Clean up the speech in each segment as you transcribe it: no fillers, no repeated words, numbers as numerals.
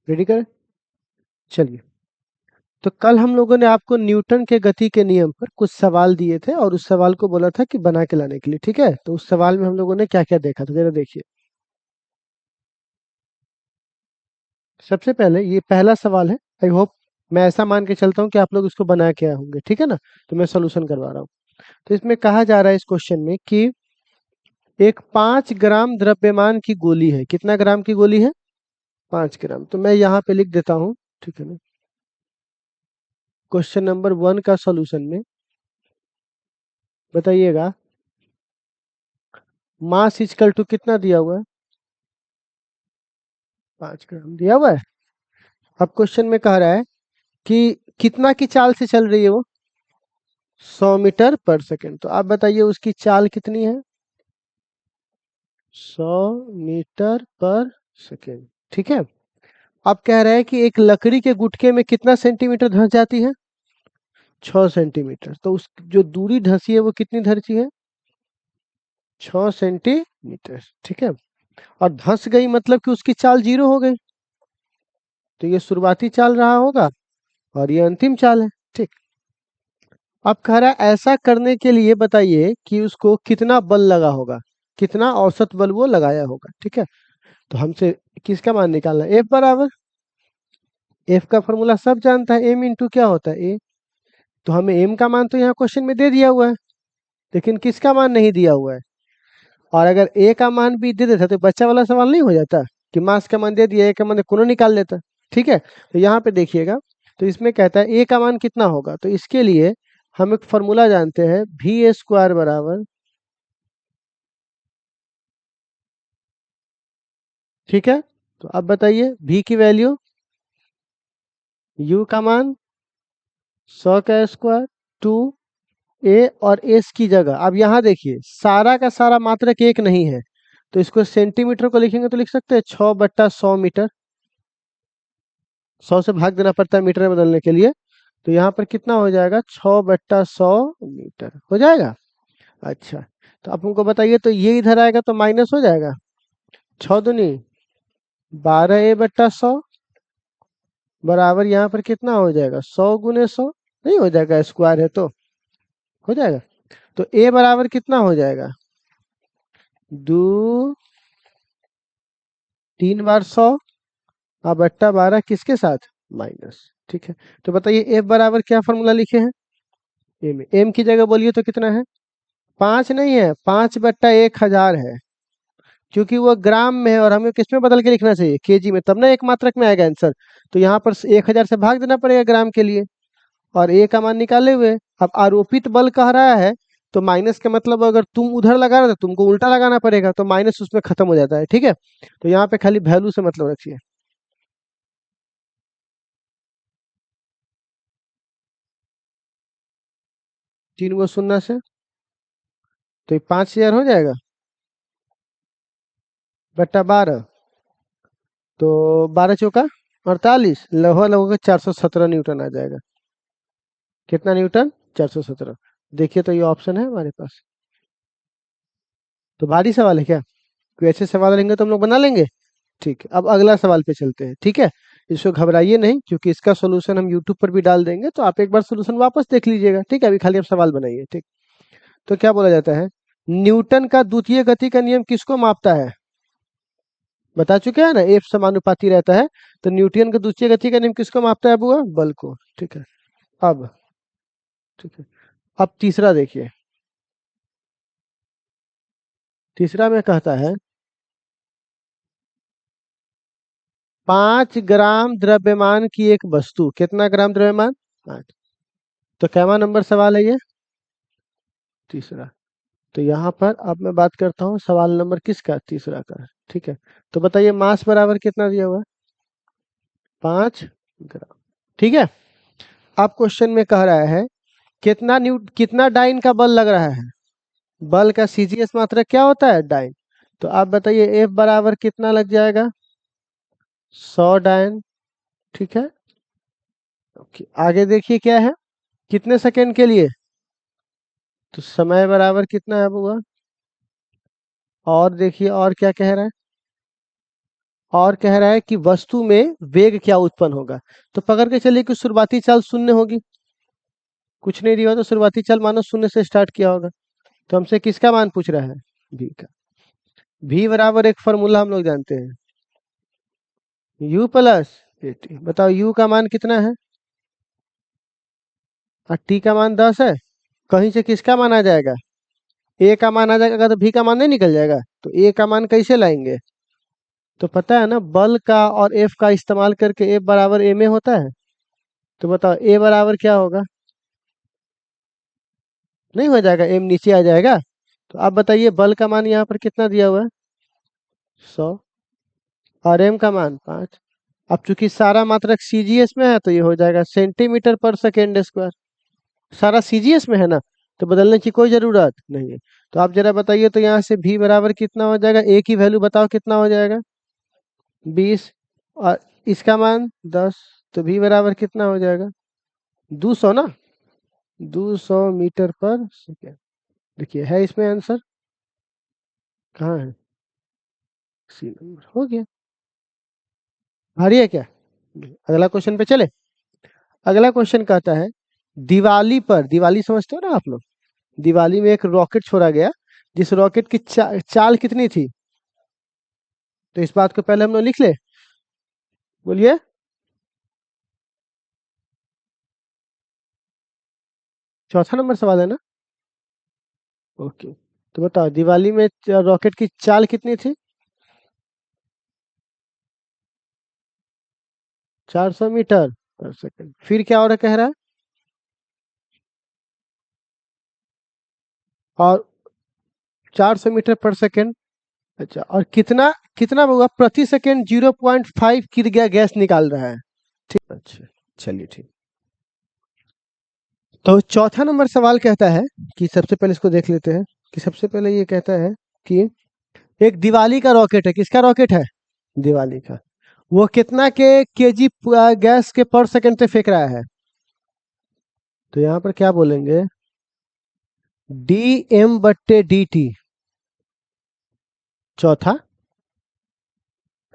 Ready करें? चलिए, तो कल हम लोगों ने आपको न्यूटन के गति के नियम पर कुछ सवाल दिए थे और उस सवाल को बोला था कि बना के लाने के लिए, ठीक है? तो उस सवाल में हम लोगों ने क्या क्या देखा था, जरा देखिए। सबसे पहले ये पहला सवाल है। आई होप, मैं ऐसा मान के चलता हूँ कि आप लोग इसको बना के आए होंगे, ठीक है ना? तो मैं सोल्यूशन करवा रहा हूँ। तो इसमें कहा जा रहा है इस क्वेश्चन में कि एक 5 ग्राम द्रव्यमान की गोली है। कितना ग्राम की गोली है? 5 ग्राम। तो मैं यहाँ पे लिख देता हूँ, ठीक है ना? क्वेश्चन नंबर 1 का सॉल्यूशन में बताइएगा, मास इक्वल टू कितना दिया हुआ है? 5 ग्राम दिया हुआ है। अब क्वेश्चन में कह रहा है कि कितना की चाल से चल रही है वो? 100 मीटर पर सेकेंड। तो आप बताइए उसकी चाल कितनी है? 100 मीटर पर सेकेंड, ठीक है। अब कह रहे हैं कि एक लकड़ी के गुटके में कितना सेंटीमीटर धंस जाती है? 6 सेंटीमीटर। तो उस जो दूरी धंसी है वो कितनी धंसी है? 6 सेंटीमीटर, ठीक है। और धंस गई मतलब कि उसकी चाल 0 हो गई। तो ये शुरुआती चाल रहा होगा और ये अंतिम चाल है, ठीक। अब कह रहा है ऐसा करने के लिए बताइए कि उसको कितना बल लगा होगा, कितना औसत बल वो लगाया होगा, ठीक है। तो हमसे किसका मान निकालना है? एफ बराबर, एफ का फॉर्मूला सब जानता है, एम इंटू क्या होता है? ए। तो हमें एम का मान तो यहाँ क्वेश्चन में दे दिया हुआ है, लेकिन किसका मान नहीं दिया हुआ है। और अगर ए का मान भी दे देता तो बच्चा वाला सवाल नहीं हो जाता कि मास का मान दे दिया, ए का मान कोनो निकाल लेता, ठीक है। तो यहाँ पे देखिएगा, तो इसमें कहता है ए का मान कितना होगा। तो इसके लिए हम एक फॉर्मूला जानते हैं, वी ए स्क्वायर बराबर, ठीक है। तो अब बताइए v की वैल्यू, u का मान 100 का स्क्वायर, 2 ए और एस की जगह अब यहाँ देखिए सारा का सारा मात्रक एक नहीं है, तो इसको सेंटीमीटर को लिखेंगे तो लिख सकते हैं 6/100 मीटर। 100 से भाग देना पड़ता है मीटर में बदलने के लिए। तो यहाँ पर कितना हो जाएगा? 6/100 मीटर हो जाएगा। अच्छा, तो आप हमको बताइए, तो ये इधर आएगा तो माइनस हो जाएगा। 6 दूनी 12a/100 बराबर यहाँ पर कितना हो जाएगा? 100 × 100 नहीं हो जाएगा, स्क्वायर है तो हो जाएगा। तो a बराबर कितना हो जाएगा? 2 3 बार 100 अब 12 किसके साथ? माइनस, ठीक है। तो बताइए एफ बराबर क्या फॉर्मूला लिखे हैं? एम की जगह बोलिए तो कितना है? 5 नहीं है, 5/1000 है, क्योंकि वो ग्राम में है और हमें किस में बदल के लिखना चाहिए? केजी में, तब ना एक मात्रक में आएगा आंसर। तो यहाँ पर 1000 से भाग देना पड़ेगा ग्राम के लिए, और ए का मान निकाले हुए। अब आरोपित बल कह रहा है, तो माइनस का मतलब अगर तुम उधर लगा रहे हो तो तुमको उल्टा लगाना पड़ेगा, तो माइनस उसमें खत्म हो जाता है, ठीक है। तो यहाँ पे खाली वैल्यू से मतलब रखिए। 3 गो 0 से, तो ये 5000 हो जाएगा बट्टा 12। तो 12 × 4 = 48, लगभग लगभग 417 न्यूटन आ जाएगा। कितना न्यूटन? 417। देखिए तो ये ऑप्शन है हमारे पास। तो भारी सवाल है क्या? कोई ऐसे सवाल रहेंगे तो हम लोग बना लेंगे, ठीक है। अब अगला सवाल पे चलते हैं, ठीक है। इसको घबराइए नहीं, क्योंकि इसका सोल्यूशन हम यूट्यूब पर भी डाल देंगे, तो आप एक बार सोल्यूशन वापस देख लीजिएगा, ठीक है। अभी खाली आप सवाल बनाइए, ठीक। तो क्या बोला जाता है, न्यूटन का द्वितीय गति का नियम किसको मापता है? बता चुके हैं ना, एफ समानुपाती रहता है। तो न्यूटन का द्वितीय गति का नियम किसको मापता है बुआ? बल को, ठीक है। अब ठीक है, अब तीसरा देखिए। तीसरा में कहता है 5 ग्राम द्रव्यमान की एक वस्तु, कितना ग्राम द्रव्यमान? 5। तो कैवा नंबर सवाल है ये? तीसरा। तो यहाँ पर अब मैं बात करता हूँ सवाल नंबर किसका? तीसरा का, ठीक है। तो बताइए मास बराबर कितना दिया हुआ है? 5 ग्राम, ठीक है। अब क्वेश्चन में कह रहा है कितना डाइन का बल लग रहा है? बल का सीजीएस मात्रक क्या होता है? डाइन। तो आप बताइए एफ बराबर कितना लग जाएगा? 100 डाइन, ठीक है। ओके, आगे देखिए क्या है, कितने सेकंड के लिए? तो समय बराबर कितना है बुआ? और देखिए और क्या कह रहा है, और कह रहा है कि वस्तु में वेग क्या उत्पन्न होगा। तो पकड़ के चलिए कि शुरुआती चाल शून्य होगी, कुछ नहीं दिया तो शुरुआती चाल मानो शून्य से स्टार्ट किया होगा। तो हमसे किसका मान पूछ रहा है? v का। v बराबर एक फॉर्मूला हम लोग जानते हैं, u प्लस at। बताओ u का मान कितना है? और t का मान 10 है। कहीं से किसका मान आ जाएगा? a का मान आ जाएगा तो v का मान नहीं निकल जाएगा। तो a का मान कैसे लाएंगे? तो पता है ना, बल का और f का इस्तेमाल करके F बराबर a में होता है। तो बताओ a बराबर क्या होगा? नहीं हो जाएगा, m नीचे आ जाएगा। तो आप बताइए बल का मान यहाँ पर कितना दिया हुआ है? 100। और m का मान 5। अब चूंकि सारा मात्रक सीजीएस में है तो ये हो जाएगा सेंटीमीटर पर सेकेंड स्क्वायर। सारा सीजीएस में है ना, तो बदलने की कोई जरूरत नहीं है। तो आप जरा बताइए तो यहाँ से v बराबर कितना हो जाएगा? a की वैल्यू बताओ कितना हो जाएगा? 20। और इसका मान 10। तो v बराबर कितना हो जाएगा? 200 ना, 200 मीटर पर सेकेंड। देखिए है इसमें आंसर, कहाँ है? सी नंबर हो गया। भारी है क्या? अगला क्वेश्चन पे चले। अगला क्वेश्चन कहता है, दिवाली पर, दिवाली समझते हो ना आप लोग, दिवाली में एक रॉकेट छोड़ा गया, जिस रॉकेट की चाल कितनी थी? तो इस बात को पहले हम लोग लिख ले, बोलिए। चौथा नंबर सवाल है ना? ओके। तो बताओ दिवाली में रॉकेट की चाल कितनी थी? 400 मीटर पर सेकंड। फिर क्या और कह रहा है? और 400 मीटर पर सेकंड। अच्छा, और कितना कितना होगा प्रति सेकंड? 0.5 किग्रा गैस निकाल रहा है। ठीक, अच्छा, चलिए ठीक। तो चौथा नंबर सवाल कहता है कि, सबसे पहले इसको देख लेते हैं कि सबसे पहले ये कहता है कि एक दिवाली का रॉकेट है। किसका रॉकेट है? दिवाली का। वो कितना के केजी गैस के पर सेकंड से फेंक रहा है? तो यहाँ पर क्या बोलेंगे? डी एम बट्टे डी टी। चौथा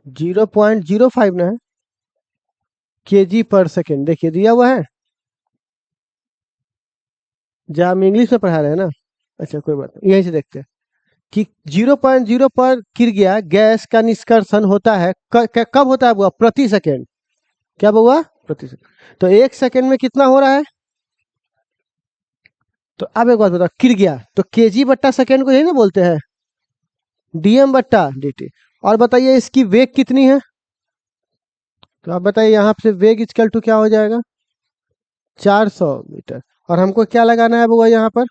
0.05 ना है, केजी पर सेकंड। देखिए दिया हुआ है, जहाँ हम इंग्लिश में पढ़ा रहे हैं ना। अच्छा कोई बात नहीं, यहीं से देखते हैं कि 0.0 पर गिर गया गैस का निष्कर्षण होता है कब होता है बुआ? प्रति सेकंड। क्या बुआ? प्रति सेकंड। तो एक सेकंड में कितना हो रहा है? तो अब एक बात बताओ, गिर गया तो केजी बट्टा सेकंड को यही ना बोलते हैं, डीएम बट्टा डीटी। और बताइए इसकी वेग कितनी है? तो आप बताइए यहाँ से वेग इक्वल टू क्या हो जाएगा? 400 मीटर। और हमको क्या लगाना है बुआ यहाँ पर?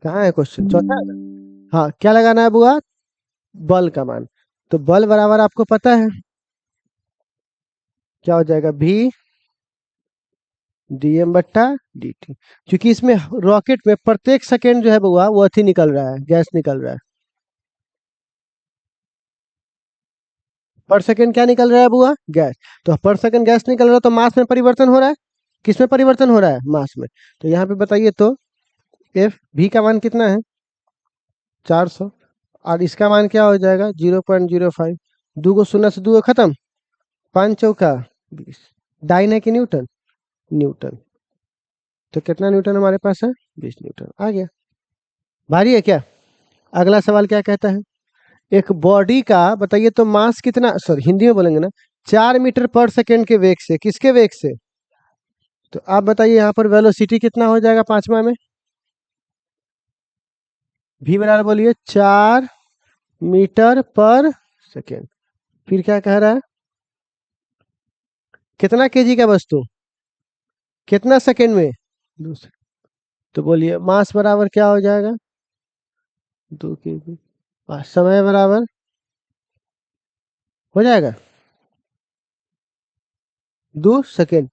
कहाँ है क्वेश्चन? चौथा है ना? हाँ, क्या लगाना है बुआ? बल का मान। तो बल बराबर आपको पता है क्या हो जाएगा? भी डीएम बट्टा डीटी। क्योंकि इसमें रॉकेट में प्रत्येक सेकेंड जो है बुआ वो अथी निकल रहा है, गैस निकल रहा है। पर सेकेंड क्या निकल रहा है बुआ? गैस। तो पर सेकेंड गैस निकल रहा है तो मास में परिवर्तन हो रहा है। किस में परिवर्तन हो रहा है? मास में। तो यहाँ पे बताइए तो एफ भी का मान कितना है? 400। और इसका मान क्या हो जाएगा? 0.05। दो को शून्य से दो खत्म, 5 चौका 20। डाइन है कि न्यूटन? न्यूटन। तो कितना न्यूटन हमारे पास है? 20 न्यूटन आ गया। भारी है क्या? अगला सवाल क्या कहता है? एक बॉडी का बताइए तो मास कितना, सॉरी हिंदी में बोलेंगे ना, 4 मीटर पर सेकेंड के वेग से, किसके वेग से? तो आप बताइए यहाँ पर वेलोसिटी कितना हो जाएगा पांचवा में? भी बराबर बोलिए 4 मीटर पर सेकेंड। फिर क्या कह रहा है? कितना केजी का वस्तु, कितना सेकेंड में? 2 सेकेंड। तो बोलिए मास बराबर क्या हो जाएगा? 2 केजी। और समय बराबर हो जाएगा 2 सेकेंड।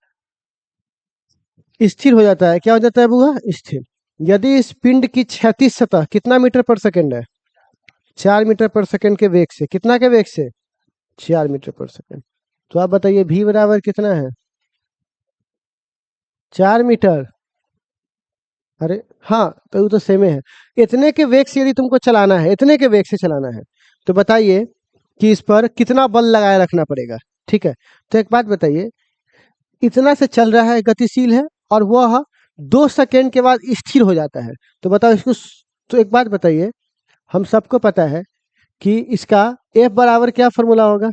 स्थिर हो जाता है, क्या हो जाता है बुआ? स्थिर। यदि इस पिंड की क्षैतिज सतह कितना मीटर पर सेकेंड है? 4 मीटर पर सेकेंड के वेग से, कितना के वेग से? 4 मीटर पर सेकेंड। तो आप बताइए भी बराबर कितना है? 4 मीटर। अरे हाँ, तो वो तो सेम है। इतने के वेग से यदि तुमको चलाना है, इतने के वेग से चलाना है, तो बताइए कि इस पर कितना बल लगाए रखना पड़ेगा। ठीक है, तो एक बात बताइए, इतना से चल रहा है, गतिशील है, और वह 2 सेकेंड के बाद स्थिर हो जाता है। तो बताओ इसको तो एक बात बताइए, हम सबको पता है कि इसका F बराबर क्या फॉर्मूला होगा।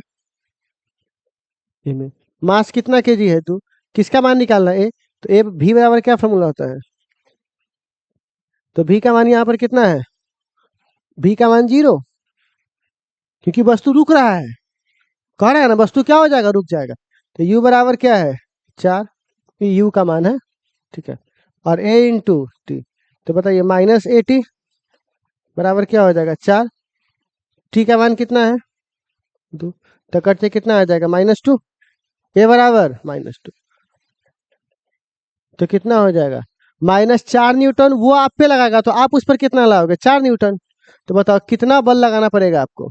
में मास कितना केजी है, तू किसका मान निकालना है, तो F V बराबर क्या फॉर्मूला होता है। तो V का मान यहाँ पर कितना है, V का मान 0, क्योंकि वस्तु रुक रहा है, कह रहा है ना वस्तु क्या हो जाएगा, रुक जाएगा। तो U बराबर क्या है, 4, ये U का मान है। ठीक है, और A इंटू टी, तो बताइए -80 बराबर क्या हो जाएगा, 4। टी का मान कितना है, 2, तो कट से कितना आ जाएगा, -2। ए बराबर -2, तो कितना हो जाएगा, -4 न्यूटन। वो आप पे लगाएगा तो आप उस पर कितना लगाओगे, 4 न्यूटन। तो बताओ कितना बल लगाना पड़ेगा आपको,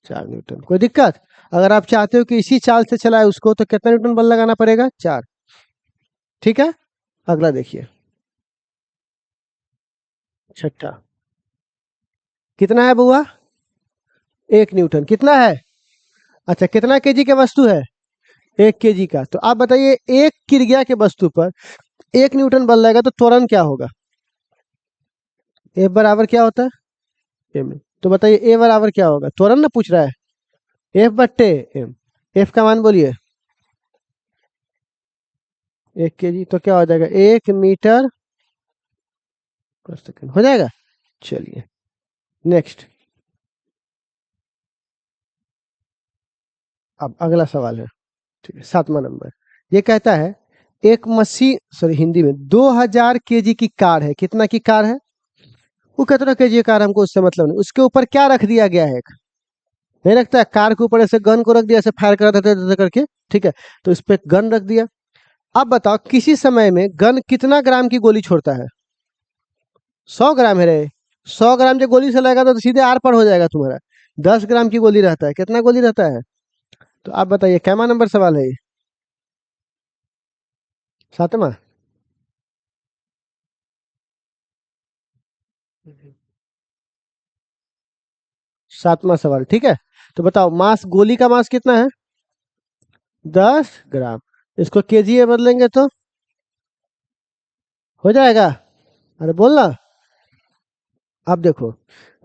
4 न्यूटन। कोई दिक्कत, अगर आप चाहते हो कि इसी चाल से चलाए उसको तो कितना न्यूटन बल लगाना पड़ेगा, 4। ठीक है, अगला देखिए, छठा, कितना है बुआ, 1 न्यूटन। कितना है, अच्छा कितना केजी का वस्तु है, 1 केजी का। तो आप बताइए एक क्रिया के वस्तु पर 1 न्यूटन बल लगेगा तो त्वरण क्या होगा, ए बराबर क्या होता है, एम। तो बताइए ए बराबर क्या होगा, त्वरण ना पूछ रहा है, F/m। एफ का मान बोलिए, 1 केजी, तो क्या हो जाएगा, 1 मीटर/सेकंड हो जाएगा। चलिए नेक्स्ट, अब अगला सवाल है। ठीक है, 7वां नंबर, ये कहता है एक मशीन, सॉरी हिंदी में, 2000 केजी की कार है। कितना की कार है, वो कितना केजी की कार हमको उससे मतलब नहीं, उसके ऊपर क्या रख दिया गया है, नहीं रखता है, कार के ऊपर ऐसे गन को रख दिया, ऐसे फायर कर देते करके। ठीक है, तो इस पे गन रख दिया। अब बताओ किसी समय में गन कितना ग्राम की गोली छोड़ता है, 100 ग्राम है रे। 100 ग्राम जो गोली से लगेगा तो सीधे आर पर हो जाएगा तुम्हारा। 10 ग्राम की गोली रहता है, कितना गोली रहता है, तो आप बताइए कैमा नंबर सवाल है ये, 7वां। 7वां सवाल, ठीक है। तो बताओ मास, गोली का मास कितना है, 10 ग्राम। इसको केजी में बदलेंगे तो हो जाएगा, अरे बोलना। अब देखो,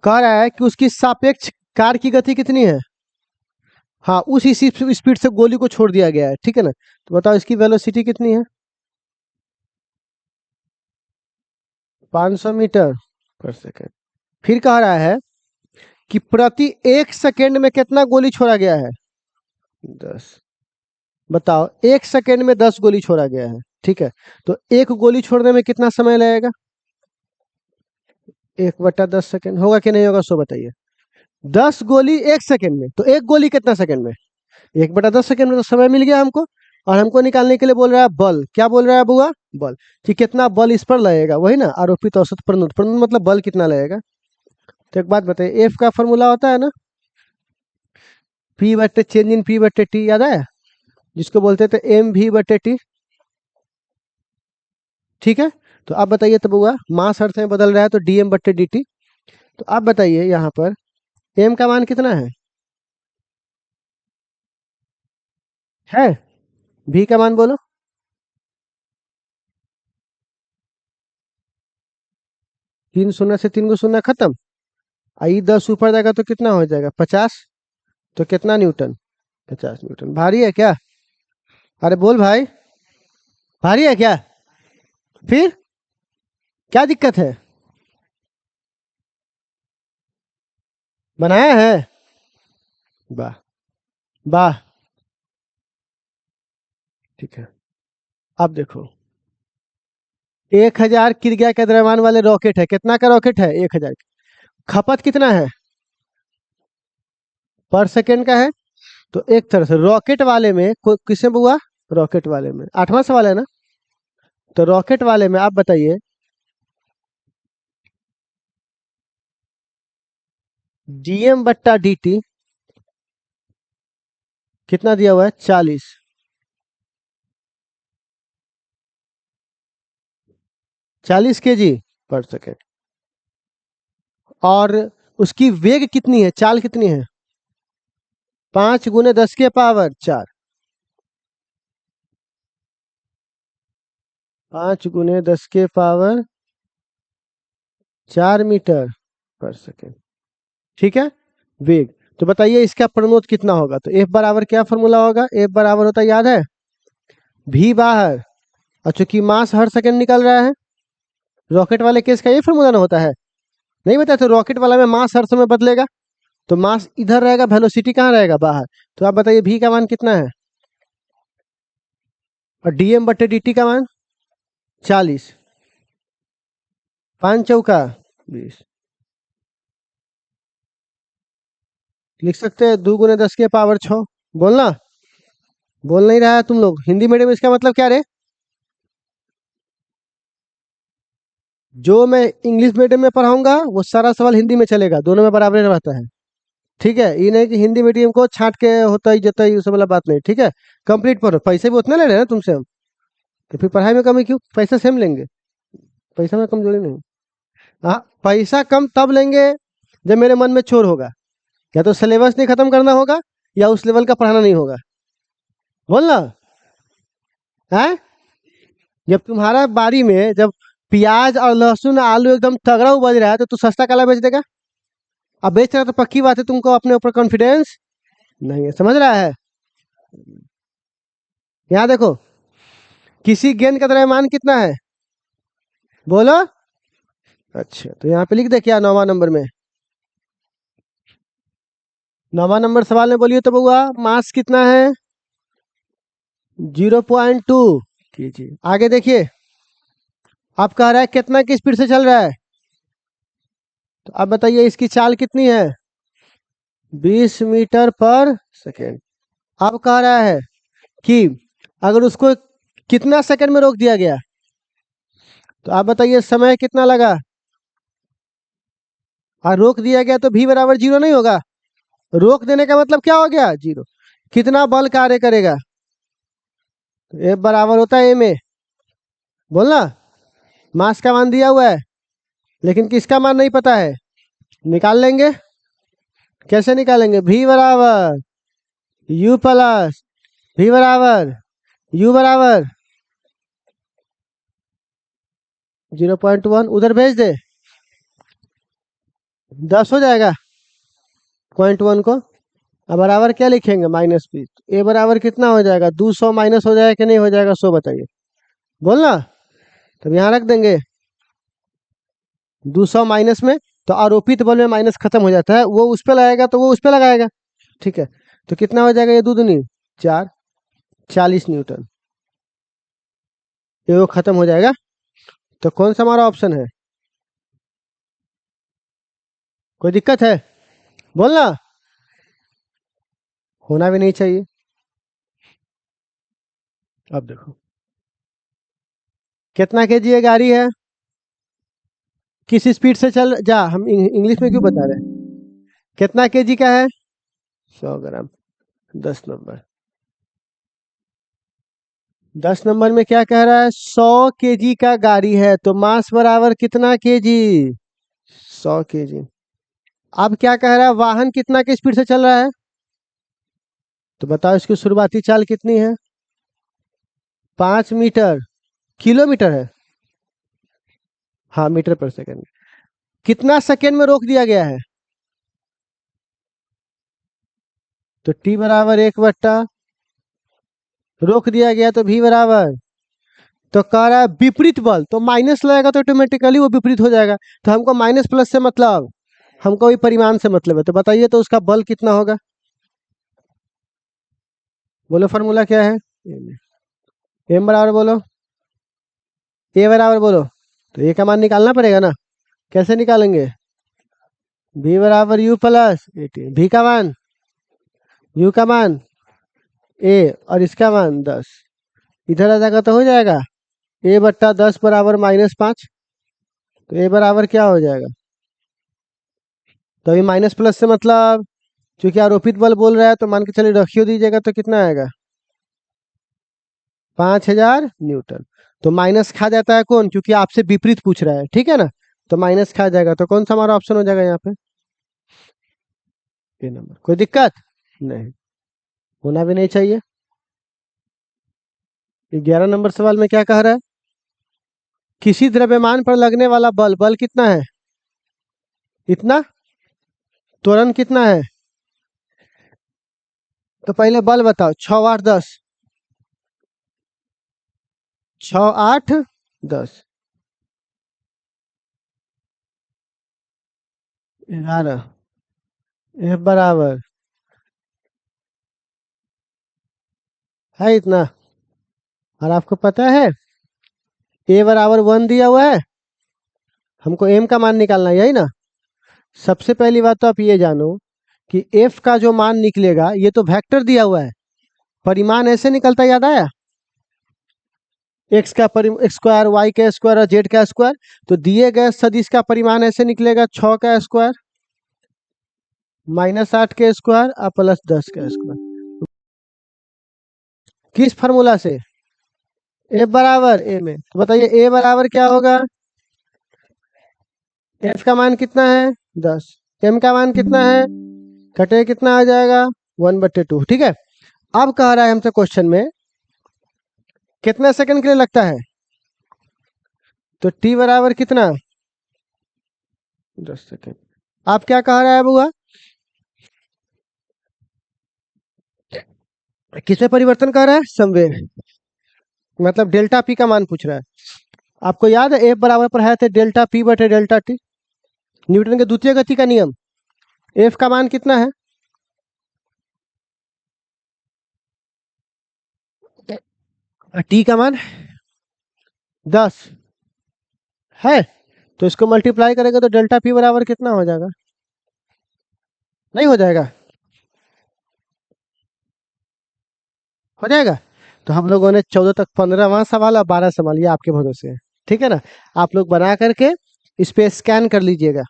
कह रहा है कि उसकी सापेक्ष कार की गति कितनी है, हाँ उसी स्पीड से गोली को छोड़ दिया गया है। ठीक है ना, तो बताओ इसकी वेलोसिटी कितनी है, 500 मीटर/सेकंड। फिर कह रहा है कि प्रति 1 सेकंड में कितना गोली छोड़ा गया है, 10। बताओ 1 सेकंड में 10 गोली छोड़ा गया है। ठीक है, तो एक गोली छोड़ने में कितना समय लगेगा, 1/10 सेकंड होगा कि नहीं होगा, सो बताइए। 10 गोली 1 सेकंड में, तो एक गोली कितना सेकंड में, 1/10 सेकंड में, तो समय मिल गया हमको। और हमको निकालने के लिए बोल रहा है बल, क्या बोल रहा है बुआ, बल, कि कितना बल इस पर लगेगा, वही ना, आरोपित औसत प्रणुत, प्रणुत मतलब बल कितना लगेगा। तो एक बात बताइए, एफ का फॉर्मूला होता है ना, P/चेंज इन P/T, याद है, जिसको बोलते थे mv/t। ठीक है, तो आप बताइए तब हुआ, मास अर्थ में बदल रहा है तो dm/dt। तो आप बताइए यहाँ पर m का मान कितना है v का मान बोलो, 3 शून्य से 3 को शून्य खत्म। आई 10 ऊपर जाएगा तो कितना हो जाएगा, 50। तो कितना न्यूटन, 50 न्यूटन। भारी है क्या, अरे बोल भाई, भारी है क्या, फिर क्या दिक्कत है, बनाया है, वाह वाह। ठीक है, अब देखो 1000 किग्रा के द्रव्यमान वाले रॉकेट है, कितना का रॉकेट है, 1000। खपत कितना है, पर सेकेंड का है। तो एक तरह से रॉकेट वाले में किससे हुआ, रॉकेट वाले में 8वां सवाल है ना, तो रॉकेट वाले में आप बताइए dm/dt कितना दिया हुआ है, 40 केजी पर सेकेंड। और उसकी वेग कितनी है, चाल कितनी है, 5 गुने 10 के पावर 4। 5 गुने 10 के पावर 4 मीटर पर सेकेंड। ठीक है। वेग। तो बताइए इसका प्रणोद कितना होगा? तो एफ बराबर क्या फॉर्मूला होगा? एफ बराबर होता है, याद है, भी बाहर, और चूंकि मास हर सेकंड निकल रहा है, रॉकेट वाले केस का ये फॉर्मूला ना होता है? नहीं बताया? तो रॉकेट वाला में मास हर समय बदलेगा, तो मास इधर रहेगा, वेलोसिटी कहाँ रहेगा? बाहर। तो आप बताइए भी का मान कितना है? और डीएम बटे dt का मान 40। 5 चौका 20। लिख सकते हैं 2 गुने 10 के पावर 6। बोलना, बोल नहीं रहा है तुम लोग। हिंदी मीडियम में इसका मतलब क्या रे? जो मैं इंग्लिश मीडियम में पढ़ाऊंगा वो सारा सवाल हिंदी में चलेगा, दोनों में बराबर रहता है। ठीक है, ये नहीं कि हिंदी मीडियम को छांट के होता ही जता ही, उस वाला बात नहीं। ठीक है, कंप्लीट पढ़ो। पैसे भी उतने ले रहे हैं ना तुमसे हम, तो फिर पढ़ाई में कमी क्यों? पैसा सेम लेंगे, पैसा में कमजोरी नहीं। हाँ, पैसा कम तब लेंगे जब मेरे मन में चोर होगा, या तो सिलेबस नहीं खत्म करना होगा, या उस लेवल का पढ़ाना नहीं होगा। बोलना है। जब तुम्हारा बारी में जब प्याज और लहसुन आलू एकदम तगड़ा उपज रहा है, तो तू सस्ता काला बेच देगा? अब बेच रहा तो पक्की बात है तुमको अपने ऊपर कॉन्फिडेंस नहीं है, समझ रहा है? यहाँ देखो, किसी गेंद का द्रव्यमान कितना है? बोलो। अच्छा, तो यहाँ पे लिख दे क्या 9वां नंबर में? 9वां नंबर सवाल में बोलिए तो बउआ, मास कितना है? 0.2 kg। आगे देखिए, आप कह रहा है कितना की स्पीड से चल रहा है, तो आप बताइए इसकी चाल कितनी है? 20 मीटर पर सेकेंड। अब कह रहा है कि अगर उसको कितना सेकंड में रोक दिया गया, तो आप बताइए समय कितना लगा? और रोक दिया गया तो भी बराबर 0 नहीं होगा? रोक देने का मतलब क्या हो गया? 0। कितना बल कार्य करेगा? तो F बराबर होता है m ए। बोलना, मास का मान दिया हुआ है, लेकिन किसका मान नहीं पता है। निकाल लेंगे। कैसे निकालेंगे? v बराबर u प्लस v बराबर u बराबर 0.1। उधर भेज दे, 10 हो जाएगा 0.1 को। अब बराबर क्या लिखेंगे? -b। ए बराबर कितना हो जाएगा? 200 माइनस हो जाएगा कि नहीं हो जाएगा, सो बताइए। बोलना, तब यहाँ रख देंगे 200 माइनस में, तो आरोपित बल में माइनस खत्म हो जाता है, वो उस पे लगाएगा तो वो उस पे लगाएगा। ठीक है, तो कितना हो जाएगा? ये 2 दूनी 4, 40 न्यूटन। ये वो खत्म हो जाएगा। तो कौन सा हमारा ऑप्शन है? कोई दिक्कत है? बोलना, होना भी नहीं चाहिए। अब देखो कितना केजी ये गाड़ी है, किस स्पीड से चल जा, हम इंग्लिश में क्यों बता रहे हैं? कितना केजी का है? 100 ग्राम। 10 नंबर। 10 नंबर में क्या कह रहा है? 100 केजी का गाड़ी है, तो मास बराबर कितना केजी? 100 केजी। अब क्या कह रहा है? वाहन कितना की स्पीड से चल रहा है? तो बताओ इसकी शुरुआती चाल कितनी है? 5 मीटर। किलोमीटर है? हाँ, मीटर पर सेकंड। कितना सेकंड में रोक दिया गया है? तो टी बराबर 1/, रोक दिया गया तो भी बराबर, तो कह रहा है विपरीत बल, तो माइनस लगेगा तो ऑटोमेटिकली वो विपरीत हो जाएगा। तो हमको माइनस प्लस से मतलब, हमको भी परिमाण से मतलब है। तो बताइए तो उसका बल कितना होगा? बोलो फॉर्मूला क्या है? एम बराबर बोलो, ए बराबर बोलो। तो ए का मान निकालना पड़ेगा ना। कैसे निकालेंगे? भी बराबर यू प्लस 18। भी का मान, यू का मान ए, और इसका मान 10। इधर आ जाएगा तो हो जाएगा a/10 बराबर -5। तो ए बराबर क्या हो जाएगा? तो अभी माइनस प्लस से मतलब, क्योंकि आरोपित बल बोल रहा है, तो मान के चलिए रखियो दीजिएगा, तो कितना आएगा? 5000 न्यूटन। तो माइनस खा जाता है कौन? क्योंकि आपसे विपरीत पूछ रहा है, ठीक है ना, तो माइनस खा जाएगा। तो कौन सा हमारा ऑप्शन हो जाएगा यहाँ पे? ए नंबर। कोई दिक्कत नहीं। होना भी नहीं चाहिए। 11 नंबर सवाल में क्या कह रहा है? किसी द्रव्यमान पर लगने वाला बल, बल कितना है? इतना। त्वरण कितना है? तो पहले बल बताओ, 6 8 10। 6 8 10। 11। F बराबर है इतना। और आपको पता है A बराबर 1 दिया हुआ है, हमको M का मान निकालना है, यही ना। सबसे पहली बात तो आप ये जानो कि F का जो मान निकलेगा ये तो वेक्टर दिया हुआ है, परिमाण ऐसे निकलता, याद आया? एक्स का स्क्वायर, वाई का स्क्वायर और जेड का स्क्वायर। तो दिए गए सदिश का परिमाण ऐसे निकलेगा, 6 का स्क्वायर -8 के स्क्वायर और +10 का स्क्वायर। किस फार्मूला से? F बराबर A में। तो बताइए A बराबर क्या होगा? F का मान कितना है? 10। M का मान कितना है? कटे कितना आ जाएगा? 1/2। ठीक है। अब कह रहा है हमसे क्वेश्चन में कितना सेकंड के लिए लगता है, तो T बराबर कितना? 10 सेकंड। आप क्या कह रहा है बुआ? किसमें परिवर्तन कर रहा है? संवेग, मतलब डेल्टा पी का मान पूछ रहा है। आपको याद है एफ बराबर पढ़ाए थे डेल्टा पी बटे डेल्टा टी, न्यूटन के द्वितीय गति का नियम। एफ का मान कितना है? टी का मान 10 है, तो इसको मल्टीप्लाई करेंगे तो डेल्टा पी बराबर कितना हो जाएगा? नहीं हो जाएगा? हो जाएगा। तो हम लोगों ने 14 तक 15वां सवाल और 12 सवाल ये आपके भरोसे है। ठीक है ना। आप लोग बना करके इस पे स्कैन कर लीजिएगा,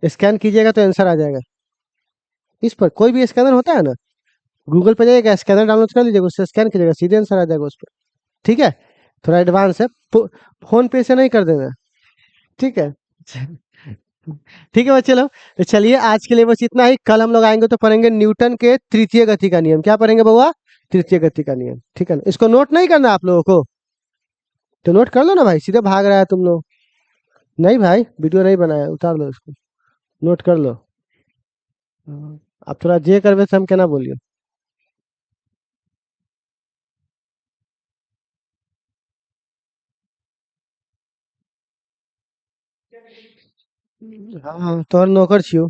स्कैन कीजिएगा तो आंसर आ जाएगा। इस पर कोई भी स्कैनर होता है ना, गूगल पे जाइएगा, स्कैनर डाउनलोड कर लीजिएगा, उससे स्कैन कीजिएगा, सीधे आंसर आ जाएगा उस पर। ठीक है। थोड़ा एडवांस है, फोन पे से नहीं कर देना। ठीक है। ठीक है बच्चे लोग, तो चलिए आज के लिए बस इतना ही। कल हम लोग आएंगे तो पढ़ेंगे न्यूटन के तृतीय गति का नियम। क्या पढ़ेंगे बउआ? तृतीय गति का नियम। ठीक है ना। इसको नोट नहीं करना आप लोगों को, तो नोट कर लो ना भाई, सीधे भाग रहा है तुम लोग। नहीं भाई, वीडियो नहीं बनाया, उतार लो इसको, नोट कर लो। हाँ, आप थोड़ा जे करवे से हम क्या ना बोलियो। हाँ, तोहर नौकर छियो।